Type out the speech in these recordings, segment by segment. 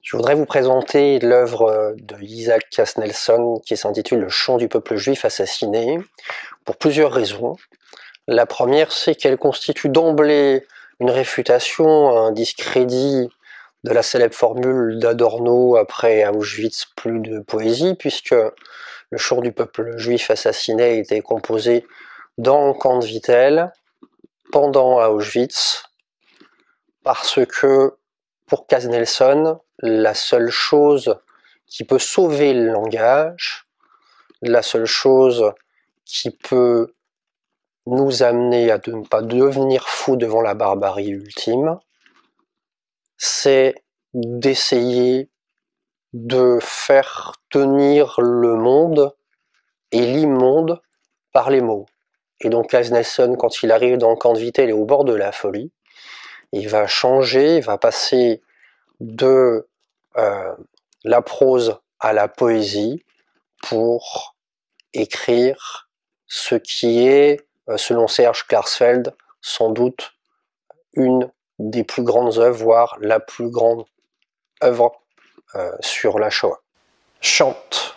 Je voudrais vous présenter l'œuvre de Isaac Kasnelson qui s'intitule Le chant du peuple juif assassiné, pour plusieurs raisons. La première, c'est qu'elle constitue d'emblée une réfutation, un discrédit de la célèbre formule d'Adorno après Auschwitz, plus de poésie, puisque le chant du peuple juif assassiné était composé dans le camp de Vittel, pendant Auschwitz, parce que pour Kasnelson, la seule chose qui peut sauver le langage, la seule chose qui peut nous amener à ne pas devenir fous devant la barbarie ultime, c'est d'essayer de faire tenir le monde et l'immonde par les mots. Et donc Kasnelson, quand il arrive dans le camp de Vittel et au bord de la folie, il va changer, il va passer de la prose à la poésie pour écrire ce qui est, selon Serge Klarsfeld, sans doute une des plus grandes œuvres, voire la plus grande œuvre sur la Shoah. Chante.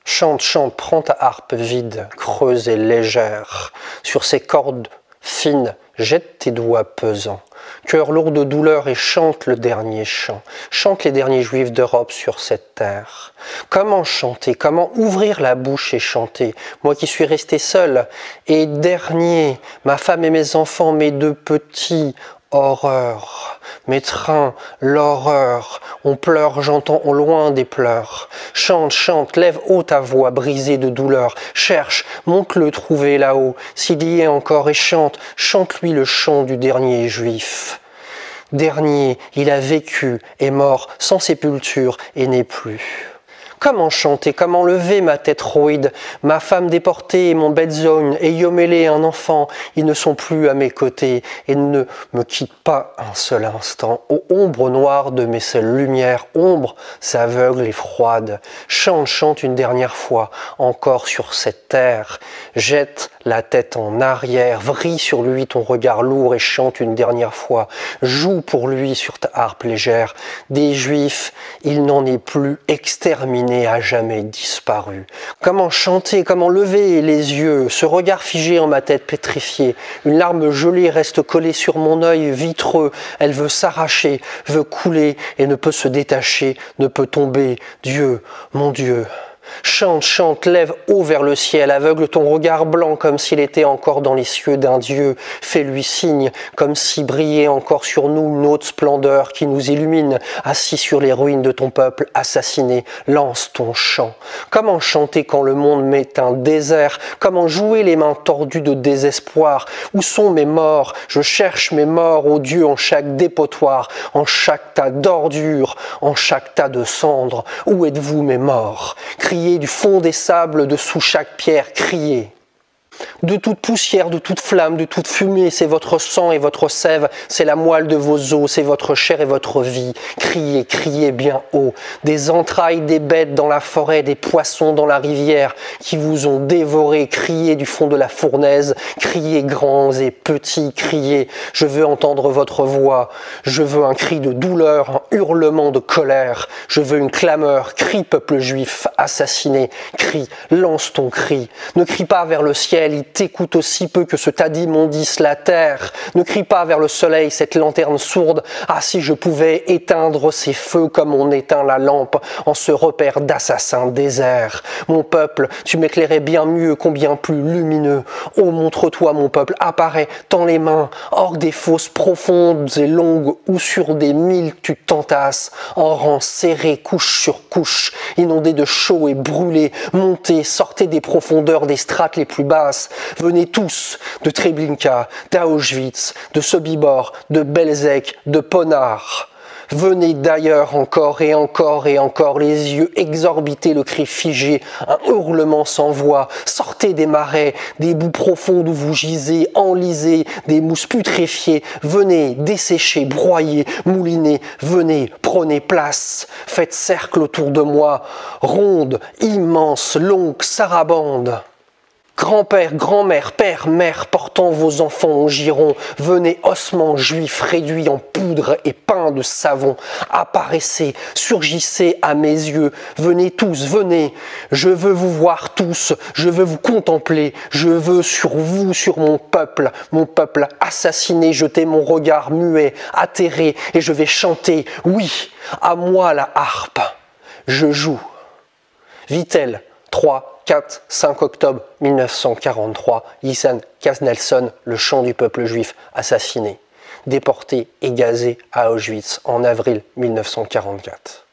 Chante, chante, prends ta harpe vide, creuse et légère, sur ces cordes fines, jette tes doigts pesants, cœur lourd de douleur et chante le dernier chant, chante les derniers juifs d'Europe sur cette terre. Comment chanter, comment ouvrir la bouche et chanter, moi qui suis resté seul et dernier, ma femme et mes enfants, mes deux petits, horreur, mes trains, l'horreur, on pleure, j'entends au loin des pleurs. Chante, chante, lève haut ta voix brisée de douleur, cherche, monte-le trouver là-haut, s'il y est encore et chante, chante-lui le chant du dernier juif. Dernier, il a vécu, est mort, sans sépulture et n'est plus. Comment chanter, comment lever ma tête roïde, ma femme déportée et mon betzone, et Yomélé, un enfant, ils ne sont plus à mes côtés et ne me quittent pas un seul instant. Ô ombre noire de mes seules lumières, ombre, aveugle et froide, chante, chante une dernière fois, encore sur cette terre, jette la tête en arrière, vrille sur lui ton regard lourd et chante une dernière fois, joue pour lui sur ta harpe légère. Des Juifs, il n'en est plus, exterminé à jamais disparu. Comment chanter, comment lever les yeux, ce regard figé en ma tête pétrifiée, une larme gelée reste collée sur mon œil vitreux, elle veut s'arracher, veut couler et ne peut se détacher, ne peut tomber. Dieu, mon Dieu. Chante, chante, lève haut vers le ciel, aveugle ton regard blanc comme s'il était encore dans les cieux d'un Dieu. Fais-lui signe, comme si brillait encore sur nous une haute splendeur qui nous illumine, assis sur les ruines de ton peuple assassiné. Lance ton chant. Comment chanter quand le monde m'est un désert? Comment jouer les mains tordues de désespoir? Où sont mes morts? Je cherche mes morts, ô Dieu, en chaque dépotoir, en chaque tas d'ordures, en chaque tas de cendres. Où êtes-vous, mes morts? Criez du fond des sables, de sous chaque pierre, criez. De toute poussière, de toute flamme, de toute fumée, c'est votre sang et votre sève, c'est la moelle de vos os, c'est votre chair et votre vie. Criez, criez bien haut. Des entrailles des bêtes dans la forêt, des poissons dans la rivière qui vous ont dévoré, criez du fond de la fournaise, criez grands et petits, criez. Je veux entendre votre voix, je veux un cri de douleur, un hurlement de colère, je veux une clameur, crie peuple juif assassiné, crie, lance ton cri, ne crie pas vers le ciel, il t'écoute aussi peu que ce tas d'immondices la terre. Ne crie pas vers le soleil, cette lanterne sourde. Ah, si je pouvais éteindre ces feux comme on éteint la lampe en ce repère d'assassins déserts. Mon peuple, tu m'éclairais bien mieux, combien plus lumineux. Oh, montre-toi, mon peuple, apparaît, tends les mains, hors des fosses profondes et longues où sur des milles tu t'entasses, en rang serré, couche sur couche, inondé de chaud et brûlé, montez, sortez des profondeurs des strates les plus basses. Venez tous de Treblinka, d'Auschwitz, de Sobibor, de Belzec, de Ponard. Venez d'ailleurs encore et encore et encore, les yeux exorbités, le cri figé, un hurlement sans voix. Sortez des marais, des boues profondes où vous gisez, enlisez, des mousses putréfiées. Venez, desséchez, broyez, moulinez. Venez, prenez place. Faites cercle autour de moi, ronde, immense, longue, sarabande. Grand-père, grand-mère, père, mère, portant vos enfants au giron, venez, ossements juifs réduits en poudre et peints de savon, apparaissez, surgissez à mes yeux, venez tous, venez, je veux vous voir tous, je veux vous contempler, je veux sur vous, sur mon peuple assassiné, jeter mon regard muet, atterré, et je vais chanter, oui, à moi la harpe, je joue. Vittel, 3, 4, 5 octobre 1943, Isaac Kasnelson, le chant du peuple juif assassiné, déporté et gazé à Auschwitz en avril 1944.